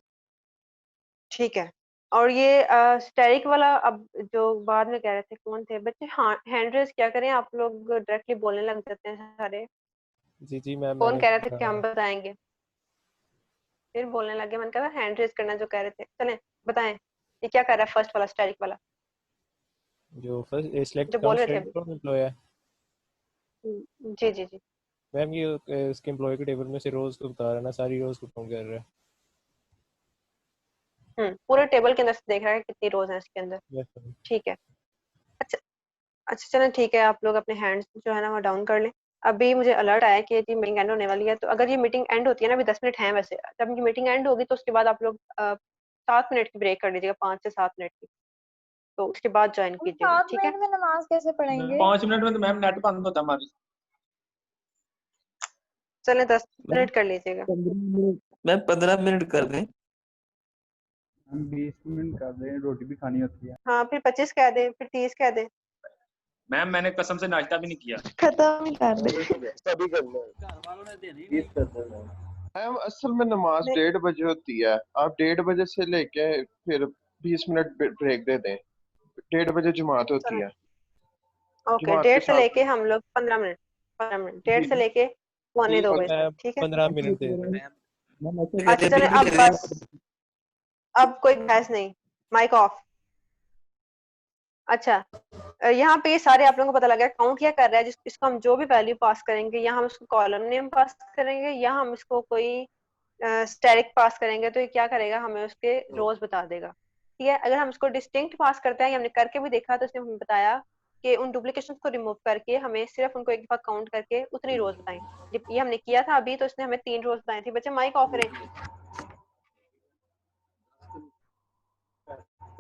ठीक है। और ये स्टैटिक वाला अब जो बाद में कह रहे थे कौन थे बच्चे? हाँ हैंड रेज क्या करें, आप लोग डायरेक्टली बोलने लग जाते हैं सारे। जी मैम कौन मैंने कह रहे थे कि कहा। हम बताएंगे, फिर बोलने लगे। मैंने कहा हैंड रेज करना जो कह रहे थे। चलें बताएं ये क्या कर रहा है फर्स्ट वाला स्टैटिक वाला जो फर्स्ट सिलेक्ट जो बोल काउंट रहे थे स्टैटिक अभी? फ्रॉम एम्प्लॉय है। जी जी जी। मैम ये इसके एम्प्लॉय के टेबल में से रोज को बता रहा है ना, सारी रोज को काउंट कर रहा है। पूरे टेबल के अंदर से देख रहा है कितनी रोज है इसके अंदर। Yes ma'am. ठीक है। अच्छा अच्छा चलें ठीक है, आप लोग अपने हैंड्स जो है ना वो डाउन कर लें। अभी मुझे अलर्ट आया कि ये मीटिंग एंड होने वाली है, तो अगर ये मीटिंग एंड होती है ना, अभी 10 मिनट हैं वैसे, जब ये मीटिंग एंड होगी तो उसके बाद आप लोग 7 मिनट की ब्रेक कर लीजिएगा, 5 से 7 मिनट की, तो उसके बाद ज्वाइन हम कीजिएगा। सात ठीक है? मिनट में नमाज कैसे पढ़ेंगे? 5 मिनट में तो मैम नेट बंद होता हमारे। चलें 10 मिनट मैम कर लीजिएगा। 15 मिनट, मैम 15 मिनट कर दें। हम 20 मिनट कर रहे हैं, रोटी भी खानी होती है। हाँ फिर 25 कह दें, फिर 30 कह दें। मैम मैंने कसम से नाश्ता भी नहीं किया। खत्म ही कर दे। सभी करना है। मैम असल में नमाज नहीं 1:30 होती है, आप 1:30 से लेके फिर 20 मिनट ब्रेक दे दें। 1:30 जमात होती चलें है, ओके, जमात के 1:30 से साथ। लेके हम लोग 15 मिनट, 15 मिनट, जी 1:30 से लेके पौने जी 2 बजे तक। मैं ठीक है? 15 मिनट दे रहा हूँ। मैम ऐसे अच्छा चलें वेरिएबल भी अब कर बस, दें। अब कोई बहस नहीं, माइक ऑफ। अच्छा यहाँ पे ये सारे आप लोगों को पता लग गया काउंट क्या कर रहा है, इसको हम जो भी वैल्यू पास करेंगे, या हम इसको कॉलम नेम पास करेंगे या हम इसको कोई स्टैटिक पास करेंगे, तो ये क्या करेगा, हमें उसके रोज बता देगा। ठीक है? अगर हम इसको डिस्टिंक्ट पास करते हैं, ये हमने करके भी देखा, तो इसने हमें बताया कि उन डुप्लीकेशन को रिमूव करके हमें सिर्फ उनको एक दफा काउंट करके उतनी रोज बताएं। जब ये हमने किया था अभी, तो इसने हमें 3 रोज बताई थी। बच्चे माइक ऑफ करें।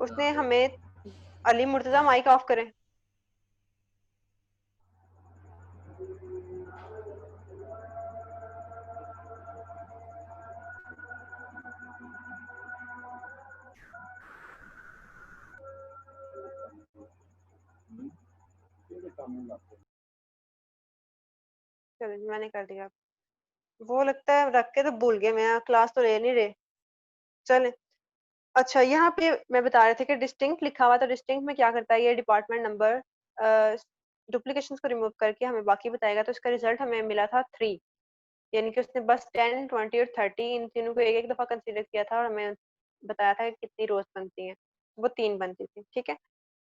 उसने हमें, अली मुर्तजा माइक ऑफ करें। चलो मैंने कर दिया। वो लगता है रख के तो भूल गए, मैं क्लास तो ले नहीं रहे। चले अच्छा, यहाँ पे मैं बता रहे थे कि डिस्टिंक्ट लिखा हुआ था। डिस्टिंक्ट में क्या करता है, ये डिपार्टमेंट नंबर डुप्लीकेशन को रिमूव करके हमें बाकी बताएगा। तो इसका रिजल्ट हमें मिला था 3, यानी कि उसने बस 10, 20 और 30 इन तीनों को एक एक दफा कंसीडर किया था और हमें बताया था कि कितनी रोज बनती हैं। वो 3 बनती थी, ठीक है।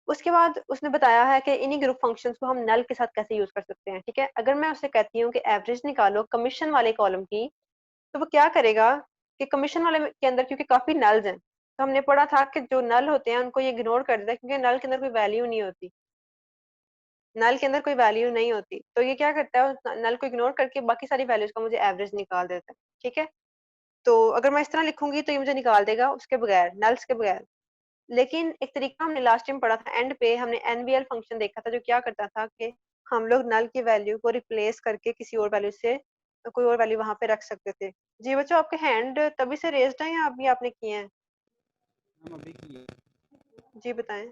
उसके बाद उसने बताया है कि इन्हीं ग्रुप फंक्शंस को हम नल के साथ कैसे यूज कर सकते हैं, ठीक है। अगर मैं उससे कहती हूँ कि एवरेज निकालो कमीशन वाले कॉलम की, तो वो क्या करेगा कि कमीशन वाले के अंदर क्योंकि काफी नल्स हैं, तो हमने पढ़ा था कि जो नल होते हैं उनको ये इग्नोर कर देता है, क्योंकि नल के अंदर कोई वैल्यू नहीं होती। नल के अंदर कोई वैल्यू नहीं होती, तो ये क्या करता है, उस नल को इग्नोर करके बाकी सारी वैल्यूज का मुझे एवरेज निकाल देता है, ठीक है। तो अगर मैं इस तरह लिखूंगी तो ये मुझे निकाल देगा उसके बगैर, नल्स के बगैर। लेकिन एक तरीका हमने लास्ट टाइम पढ़ा था, एंड पे हमने एनवीएल फंक्शन देखा था, जो क्या करता था कि हम लोग नल की वैल्यू को रिप्लेस करके किसी और वैल्यू से कोई और वैल्यू वहां पे रख सकते थे। जी बच्चों, आपके हैंड तभी से रेज्ड हैं या अभी आपने किए हैं? हम अभी किए। जी बताएं।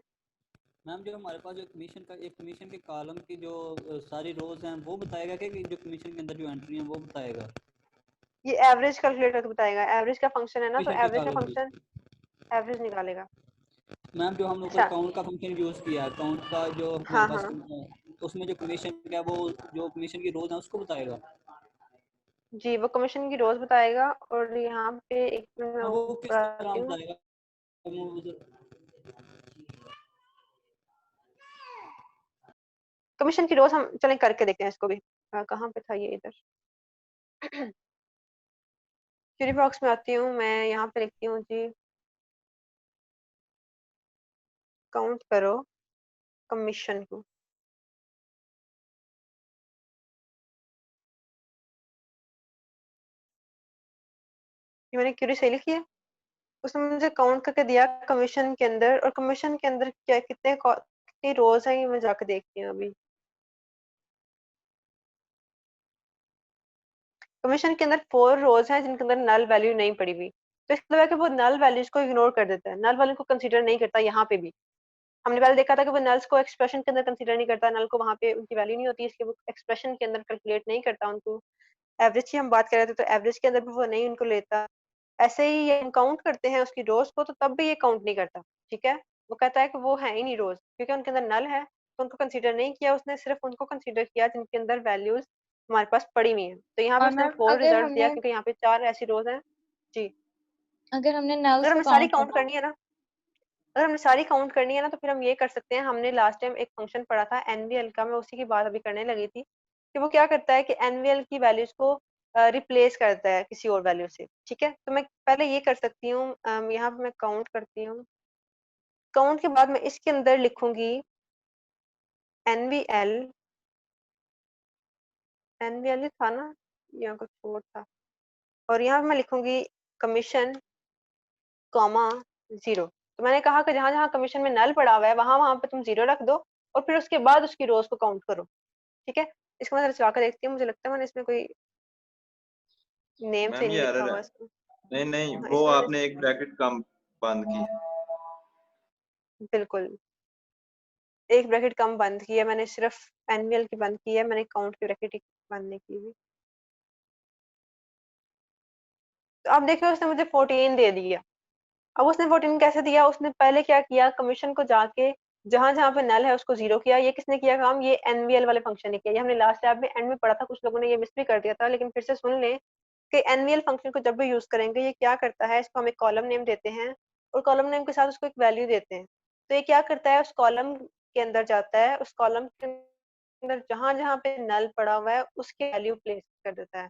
मैम जो हमारे पास जो कमीशन का एक कमीशन के कॉलम की जो सारी रोज हैं वो बताएगा कि जो कमीशन के अंदर जो एंट्री है वो बताएगा? ये एवरेज कैलकुलेटर बताएगा, एवरेज का फंक्शन है ना, तो कमीशन के एवरेज का कॉलम की फंक्शन एवरेज निकालेगा। मैम जो हमने ऊपर अच्छा, काउंट का फंक्शन यूज किया है, काउंट का जो हमारे हाँ पास हाँ उसमें जो कमीशन का वो जो कमीशन की रोज है उसको बताएगा। जी, वो कमीशन की रोज बताएगा। और यहाँ पे एक मिनट मैं हाँ वो किस ऊपर तरह आती हूँ। बताएगा? कमीशन की रोज हम चलें करके देखते हैं इसको भी। कहाँ पे था ये, इधर क्यूरी बॉक्स में आती हूँ मैं, यहाँ पे लिखती हूँ जी, काउंट करो कमीशन को। ये मैंने क्यूरी सही लिखी है। उसने मुझे काउंट करके दिया कमीशन के अंदर, और कमीशन के अंदर क्या कितनी रोज है ये मैं जाके देखती हूँ अभी। कमीशन के अंदर 4 रोज हैं जिनके अंदर नल वैल्यू नहीं पड़ी हुई। तो इसका मतलब है कि वो नल वैल्यूज को इग्नोर कर देता है, नल वैल्यू को कंसीडर नहीं करता। यहाँ पे भी हमने पहले देखा था कि वो नल्स को एक्सप्रेशन के अंदर कंसीडर नहीं करता, नल को वहां पे उनकी वैल्यू नहीं होती, इसलिए वो एक्सप्रेशन के अंदर कैलकुलेट नहीं करता उनको। एवरेज की हम बात कर रहे थे, तो एवरेज के अंदर भी वो नहीं उनको लेता। ऐसे ही ये हम काउंट करते हैं उसकी रोज को, तो तब भी ये काउंट नहीं करता, ठीक है। वो कहता है कि वो है ही नहीं रोज, क्योंकि उनके अंदर नल है, तो उनको कंसीडर नहीं किया उसने, सिर्फ उनको कंसीडर किया जिनके अंदर वैल्यूज हमारे पास पड़ी हुई है। तो यहाँ पे और उसने मैम 4 अगर रिजल्ट दिया, हमने क्योंकि यहाँ पे 4 ऐसी रोज हैं। जी, अगर हमने अगर नल्स को हमने सारी काउंट काउंट करना करनी है ना, अगर हमने सारी काउंट करनी है ना, तो फिर हम ये कर सकते हैं। हमने लास्ट टाइम एक फंक्शन पढ़ा था एनवीएल का, मैं उसी की बात अभी करने लगी थी, कि वो क्या करता है कि एनवीएल की वैल्यूज को रिप्लेस करता है किसी और वैल्यू से, ठीक है। तो मैं पहले ये कर सकती हूँ, यहाँ पे मैं काउंट करती हूँ। काउंट के बाद मैं इसके अंदर लिखूंगी एनवीएल, एनवीएल ही था ना या कुछ और था, और यहाँ पे मैं लिखूंगी कमीशन कॉमा 0। तो मैंने कहा कि जहां जहां कमीशन में नल पड़ा हुआ है वहां वहां पे तुम 0 रख दो, और फिर उसके बाद उसकी रोज को काउंट करो, ठीक है। इसको मैं जरा चला कर देखती हूँ, मुझे लगता है मैंने इसमें कोई नेम से मैम नहीं ये लिखा एरर हुआ है। इसको। नहीं नहीं, हाँ, वो इसमें मैंने आपने एक ब्रैकेट कम बंद की। बिल्कुल एक ब्रैकेट कम बंद की है मैंने, सिर्फ एनुअल की बंद की है मैंने, काउंट की ब्रैकेट बंद नहीं की हुई। तो अब देखिए उसने मुझे 14 दे दिया। अब उसने 14 कैसे दिया, उसने पहले क्या किया, कमीशन को जाके जहां जहां पे नल है उसको 0 किया। ये किसने किया काम, ये एनवीएल वाले फंक्शन ने किया। ये हमने लास्ट लैब में एंड में पढ़ा था, कुछ लोगों ने ये मिस भी कर दिया था, लेकिन फिर से सुन लें कि एनवीएल फंक्शन को जब भी यूज करेंगे ये क्या करता है, इसको हम एक कॉलम नेम देते हैं, और कॉलम नेम के साथ उसको एक वैल्यू देते हैं। तो ये क्या करता है, उस कॉलम के अंदर जाता है, उस कॉलम के अंदर जहां जहां पे नल पड़ा हुआ है उसके वैल्यू प्लेस कर देता है।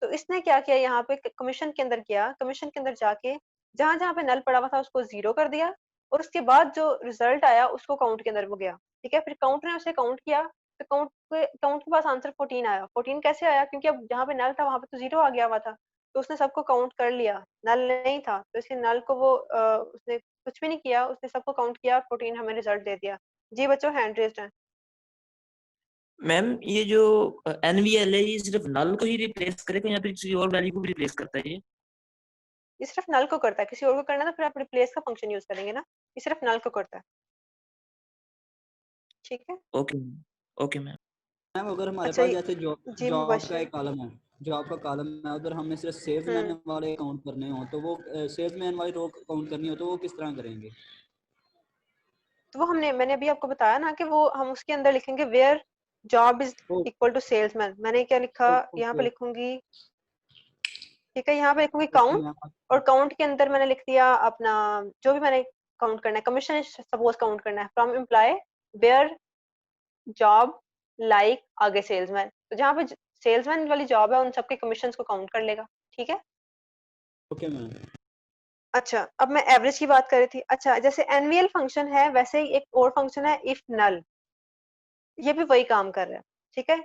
तो इसने क्या किया यहाँ पे कमीशन के अंदर किया, कमीशन के अंदर जाके जहां जहां पे नल पड़ा हुआ था उसको 0 कर दिया, और उसके बाद जो रिजल्ट आया उसको काउंट के अंदर वो गया, ठीक है। फिर काउंट ने उसे काउंट किया, तो काउंट के पास आंसर 14 आया। 14 कैसे आया, क्योंकि अब जहाँ पे नल था वहां पे तो 0 आ गया हुआ था, तो उसने सबको काउंट कर लिया। नल नहीं था तो इसके नल को वो उसने कुछ भी नहीं किया, उसने सबको काउंट किया और 14 हमें रिजल्ट दे दिया। जी बच्चों, हैंड रेज्ड है। मैम ये जो एनवीएल है ये सिर्फ नल को ही रिप्लेस करेगा या फिर किसी और वैल्यू को भी रिप्लेस करता है ये? ये सिर्फ नल को करता है, किसी और को करना तो फिर आप रिप्लेस का फंक्शन यूज करेंगे ना, ये सिर्फ नल को करता है, ठीक है। ओके। Okay ma'am. मैम अगर हमारे अच्छा पास जैसे जॉब जी जॉब का मुबशिर। एक कॉलम है, जॉब का कॉलम है, उधर हमने सिर्फ सेल्समैन वाले काउंट करने हो तो वो सेल्समैन वाली रो काउंट करनी हो तो वो किस तरह करेंगे? तो वो मैंने अभी आपको बताया ना कि वो हम उसके अंदर लिखेंगे where job is equal to salesman. मैंने क्या लिखा यहाँ पे लिखूंगी, ठीक है, यहाँ पे लिखूंगी काउंट, और काउंट के अंदर मैंने लिख दिया अपना जो भी मैंने काउंट करना है, कमीशन सपोज काउंट करना है from employ where job like आगे सेल्समैन। तो जहाँ पे सेल्समैन वाली जॉब है उन सबके कमीशंस को काउंट कर लेगा, ठीक है। Okay ma'am. अच्छा अब मैं एवरेज की बात कर रही थी। अच्छा जैसे एनवीएल फंक्शन है वैसे ही एक और फंक्शन है इफ नल, ये भी वही काम कर रहा है, ठीक है।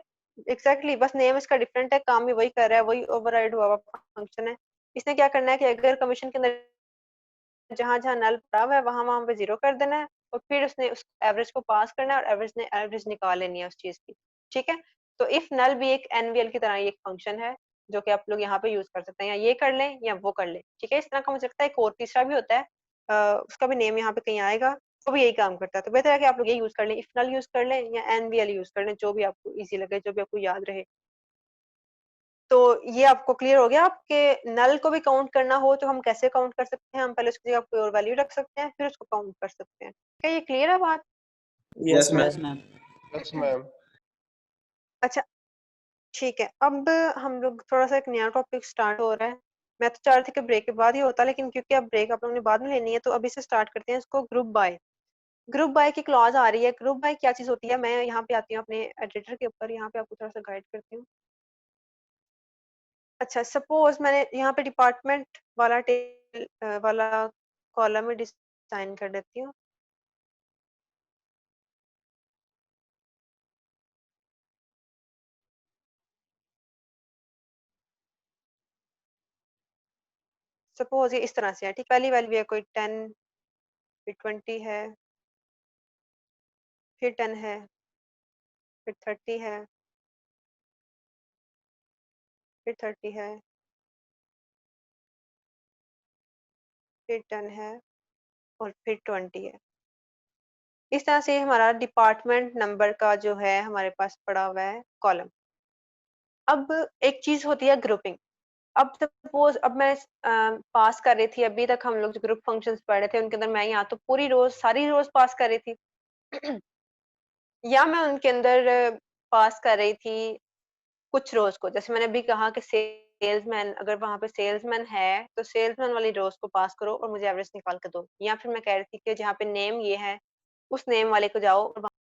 एग्जैक्टली बस नेम इसका डिफरेंट है, काम भी वही कर रहा है, वही ओवरराइड हुआ फंक्शन है। इसने क्या करना है कि अगर कमीशन के अंदर जहां जहां नल पड़ा हुआ है वहां वहां पे जीरो कर देना है, और फिर उसने उस एवरेज को पास करना है और एवरेज निकाल लेनी है उस चीज की, ठीक है। तो इफ नल भी एक एनवीएल की तरह ही एक फंक्शन है जो कि आप लोग यहाँ पे यूज कर सकते हैं, या ये कर लें या वो कर लें, ठीक है। इस तरह का मुझे लगता है एक और तीसरा भी होता है, उसका भी नेम यहाँ पे कहीं आएगा, वो भी यही काम करता है। तो बेहतर है कि आप लोग ये यूज कर लें, इफ नल यूज कर लें या एनवीएल यूज कर लें, जो भी आपको इजी लगे, जो भी आपको याद रहे। तो ये आपको क्लियर हो गया। आपके नल को भी काउंट करना हो तो हम कैसे काउंट कर सकते हैं, हम पहले उसकी जगह कोई और वैल्यू रख सकते हैं फिर उसको काउंट कर सकते हैं। क्या ये क्लियर है बात? Yes yes ma'am. Ma'am. Yes ma'am. अच्छा ठीक है, अब हम लोग थोड़ा सा एक नया टॉपिक स्टार्ट हो रहा है। मैं तो चाह रही थी कि ब्रेक के बाद ही होता, लेकिन क्योंकि अब ब्रेक आप लोगों ने बाद में लेनी है तो अभी से स्टार्ट करते हैं इसको। ग्रुप बाय, ग्रुप बाय की क्लॉज आ रही है। ग्रुप बाय क्या चीज होती है, मैं यहाँ पे आती हूँ अपने एडिटर के ऊपर, यहाँ पे आपको थोड़ा सा गाइड करती हूँ। अच्छा सपोज मैंने यहाँ पे डिपार्टमेंट वाला वाला कॉलम में डिजाइन कर देती हूँ। सपोज ये इस तरह से है, ठीक। पहली वैल्यू है कोई 10, फिर 20 है, फिर 10 है, फिर 30 है, फिर 30 है, फिर 10 है, और फिर 20 है। इस तरह से हमारा डिपार्टमेंट नंबर का जो है हमारे पास पड़ा हुआ है कॉलम। अब एक चीज होती है ग्रुपिंग। अब सपोज अब मैं पास कर रही थी, अभी तक हम लोग जो ग्रुप फंक्शंस पढ़ रहे थे उनके अंदर मैं यहाँ तो पूरी रोज सारी रोज पास कर रही थी या मैं उनके अंदर पास कर रही थी कुछ रोज को। जैसे मैंने अभी कहा कि सेल्समैन, अगर वहां पे सेल्समैन है तो सेल्समैन वाली रोज को पास करो और मुझे एवरेज निकाल के दो। या फिर मैं कह रही थी कि जहाँ पे नेम ये है उस नेम वाले को जाओ और